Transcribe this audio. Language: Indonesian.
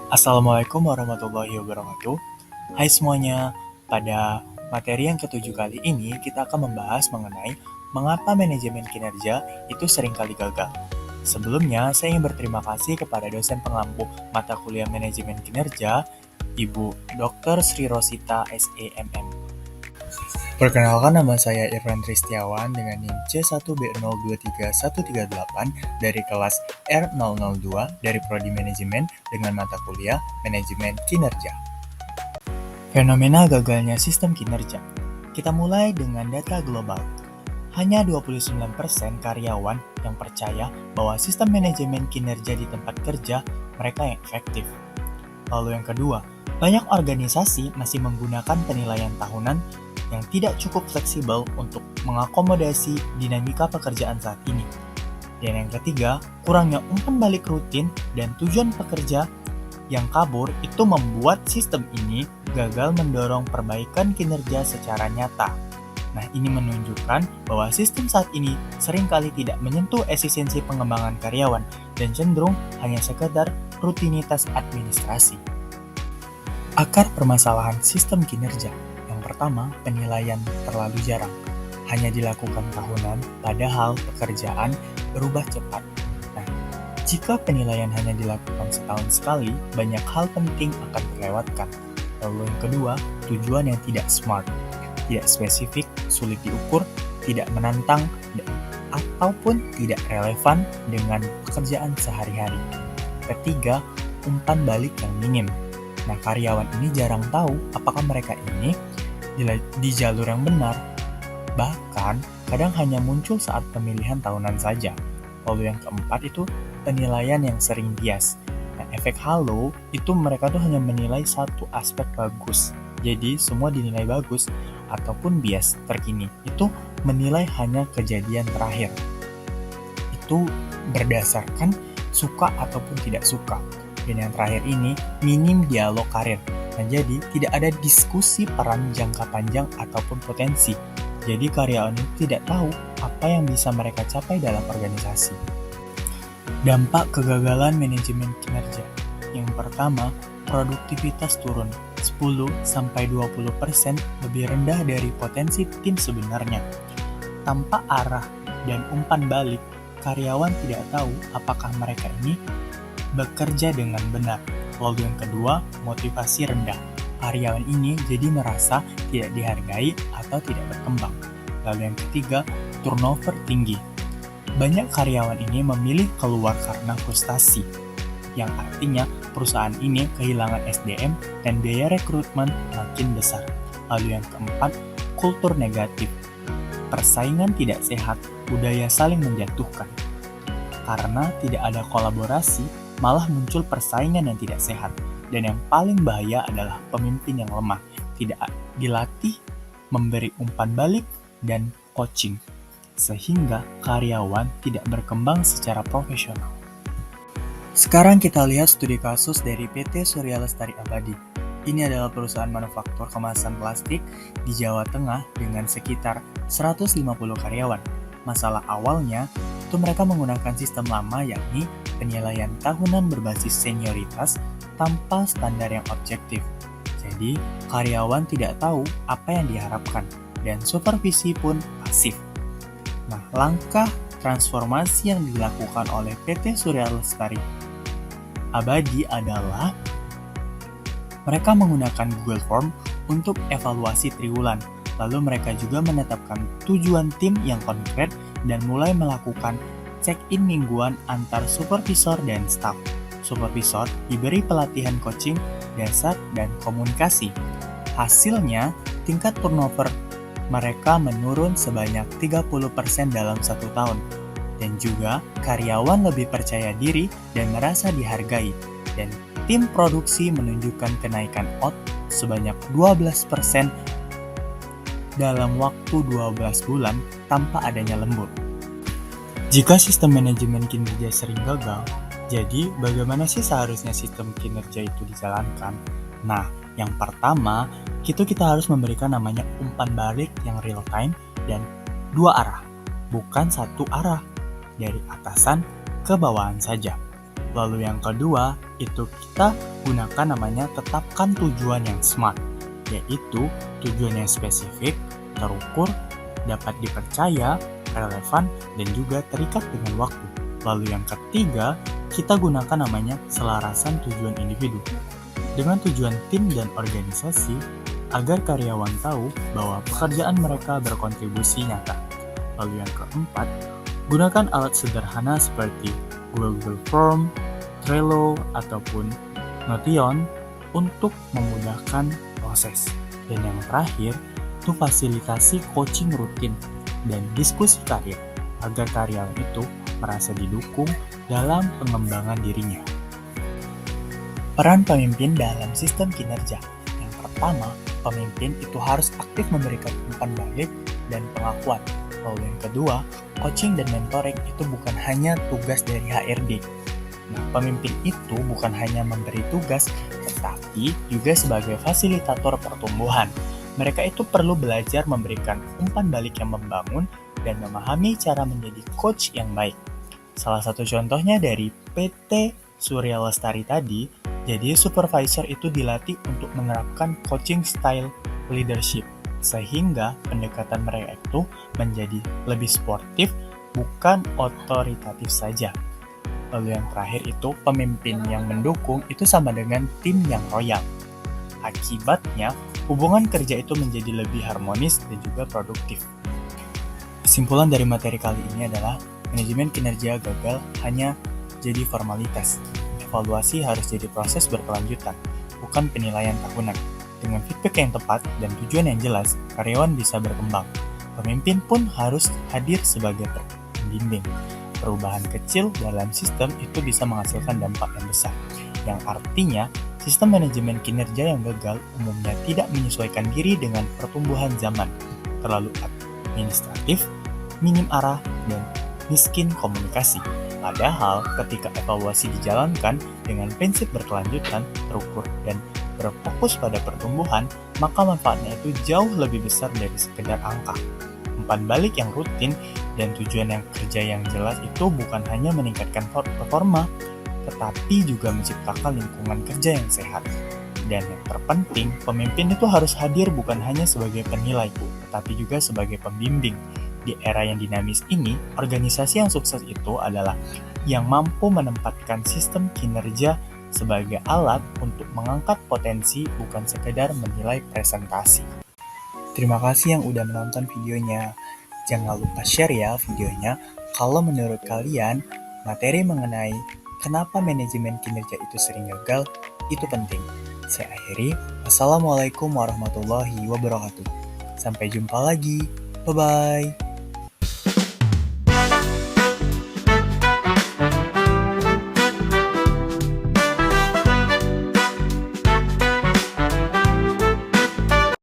Assalamualaikum warahmatullahi wabarakatuh. Hai semuanya, pada materi yang ketujuh kali ini kita akan membahas mengenai mengapa manajemen kinerja itu seringkali gagal. Sebelumnya, saya ingin berterima kasih kepada dosen pengampu mata kuliah manajemen kinerja, Ibu Dr. Sri Rosita SEMM. Perkenalkan, nama saya Irfan Tristiawan dengan NIM C1B023138 dari kelas R002 dari Prodi Manajemen dengan mata kuliah Manajemen Kinerja. Fenomena gagalnya sistem kinerja. Kita mulai dengan data global. Hanya 29% karyawan yang percaya bahwa sistem manajemen kinerja di tempat kerja mereka yang efektif. Lalu yang kedua, banyak organisasi masih menggunakan penilaian tahunan yang tidak cukup fleksibel untuk mengakomodasi dinamika pekerjaan saat ini. Dan yang ketiga, kurangnya umpan balik rutin dan tujuan pekerja yang kabur itu membuat sistem ini gagal mendorong perbaikan kinerja secara nyata. Nah, ini menunjukkan bahwa sistem saat ini seringkali tidak menyentuh efisiensi pengembangan karyawan dan cenderung hanya sekedar rutinitas administrasi. Akar permasalahan sistem kinerja. Yang pertama, penilaian terlalu jarang. Hanya dilakukan tahunan, padahal pekerjaan berubah cepat. Nah, jika penilaian hanya dilakukan setahun sekali, banyak hal penting akan terlewatkan. Lalu yang kedua, tujuan yang tidak smart. Tidak spesifik, sulit diukur, tidak menantang, ataupun tidak relevan dengan pekerjaan sehari-hari. Ketiga, umpan balik yang minim. Nah, karyawan ini jarang tahu apakah mereka ini di jalur yang benar. Bahkan, kadang hanya muncul saat pemilihan tahunan saja. Lalu yang keempat itu penilaian yang sering bias. Nah, efek halo itu mereka tuh hanya menilai satu aspek bagus. Jadi, semua dinilai bagus ataupun bias terkini. Itu menilai hanya kejadian terakhir. Itu berdasarkan suka ataupun tidak suka. Dan yang terakhir ini, minim dialog karir. Nah, jadi tidak ada diskusi peran jangka panjang ataupun potensi. Jadi karyawan itu tidak tahu apa yang bisa mereka capai dalam organisasi. Dampak kegagalan manajemen kinerja. Yang pertama, produktivitas turun 10-20% lebih rendah dari potensi tim sebenarnya. Tanpa arah dan umpan balik, karyawan tidak tahu apakah mereka ini bekerja dengan benar. Lalu yang kedua, motivasi rendah. Karyawan ini jadi merasa tidak dihargai atau tidak berkembang. Lalu yang ketiga, turnover tinggi. Banyak karyawan ini memilih keluar karena frustasi, yang artinya perusahaan ini kehilangan SDM dan biaya rekrutmen makin besar. Lalu yang keempat, kultur negatif. Persaingan tidak sehat, budaya saling menjatuhkan. Karena tidak ada kolaborasi, malah muncul persaingan yang tidak sehat. Dan yang paling bahaya adalah pemimpin yang lemah, tidak dilatih, memberi umpan balik, dan coaching. Sehingga karyawan tidak berkembang secara profesional. Sekarang kita lihat studi kasus dari PT Surya Lestari Abadi. Ini adalah perusahaan manufaktur kemasan plastik di Jawa Tengah dengan sekitar 150 karyawan. Masalah awalnya, itu mereka menggunakan sistem lama yakni penilaian tahunan berbasis senioritas tanpa standar yang objektif. Jadi, karyawan tidak tahu apa yang diharapkan dan supervisi pun pasif. Nah, langkah transformasi yang dilakukan oleh PT Surya Lestari Abadi adalah mereka menggunakan Google Form untuk evaluasi triwulan. Lalu mereka juga menetapkan tujuan tim yang konkret dan mulai melakukan check-in mingguan antar supervisor dan staf. Supervisor diberi pelatihan coaching, dasar, dan komunikasi. Hasilnya, tingkat turnover mereka menurun sebanyak 30% dalam 1 tahun. Dan juga, karyawan lebih percaya diri dan merasa dihargai. Dan tim produksi menunjukkan kenaikan output sebanyak 12% dalam waktu 12 bulan tanpa adanya lembur. Jika sistem manajemen kinerja sering gagal, jadi bagaimana sih seharusnya sistem kinerja itu dijalankan? Nah, yang pertama, kita harus memberikan namanya umpan balik yang real time dan 2 arah, bukan 1 arah, dari atasan ke bawahan saja. Lalu yang kedua, itu kita gunakan namanya tetapkan tujuan yang SMART, yaitu tujuan yang spesifik, terukur, dapat dipercaya, relevan, dan juga terikat dengan waktu. Lalu yang ketiga, kita gunakan namanya selarasan tujuan individu dengan tujuan tim dan organisasi agar karyawan tahu bahwa pekerjaan mereka berkontribusi nyata. Lalu yang keempat, gunakan alat sederhana seperti Google Form, Trello, ataupun Notion untuk memudahkan proses. Dan yang terakhir, itu fasilitasi coaching rutin dan diskusi karir agar karyawan itu merasa didukung dalam pengembangan dirinya. Peran pemimpin dalam sistem kinerja. Yang pertama, pemimpin itu harus aktif memberikan umpan balik dan pengakuan. Lalu yang kedua, coaching dan mentoring itu bukan hanya tugas dari HRD. Nah, pemimpin itu bukan hanya memberi tugas, tetapi juga sebagai fasilitator pertumbuhan. Mereka itu perlu belajar memberikan umpan balik yang membangun dan memahami cara menjadi coach yang baik. Salah satu contohnya dari PT Surya Lestari tadi, jadi supervisor itu dilatih untuk menerapkan coaching style leadership, sehingga pendekatan mereka itu menjadi lebih sportif, bukan otoritatif saja. Lalu yang terakhir itu pemimpin yang mendukung itu sama dengan tim yang royal. Akibatnya, hubungan kerja itu menjadi lebih harmonis dan juga produktif. Kesimpulan dari materi kali ini adalah manajemen kinerja gagal hanya jadi formalitas. Evaluasi harus jadi proses berkelanjutan, bukan penilaian tahunan. Dengan feedback yang tepat dan tujuan yang jelas, karyawan bisa berkembang. Pemimpin pun harus hadir sebagai pembimbing. Perubahan kecil dalam sistem itu bisa menghasilkan dampak yang besar, yang artinya sistem manajemen kinerja yang gagal umumnya tidak menyesuaikan diri dengan pertumbuhan zaman, terlalu administratif, minim arah, dan miskin komunikasi. Padahal ketika evaluasi dijalankan dengan prinsip berkelanjutan, terukur, dan berfokus pada pertumbuhan, maka manfaatnya itu jauh lebih besar dari sekedar angka. Umpan balik yang rutin dan tujuan yang kerja yang jelas itu bukan hanya meningkatkan performa, tetapi juga menciptakan lingkungan kerja yang sehat. Dan yang terpenting, pemimpin itu harus hadir bukan hanya sebagai penilai, tetapi juga sebagai pembimbing. Di era yang dinamis ini, organisasi yang sukses itu adalah yang mampu menempatkan sistem kinerja sebagai alat untuk mengangkat potensi, bukan sekedar menilai presentasi. Terima kasih yang udah menonton videonya. Jangan lupa share ya videonya kalau menurut kalian materi mengenai kenapa manajemen kinerja itu sering gagal itu penting. Saya akhiri. Wassalamualaikum warahmatullahi wabarakatuh. Sampai jumpa lagi. Bye-bye.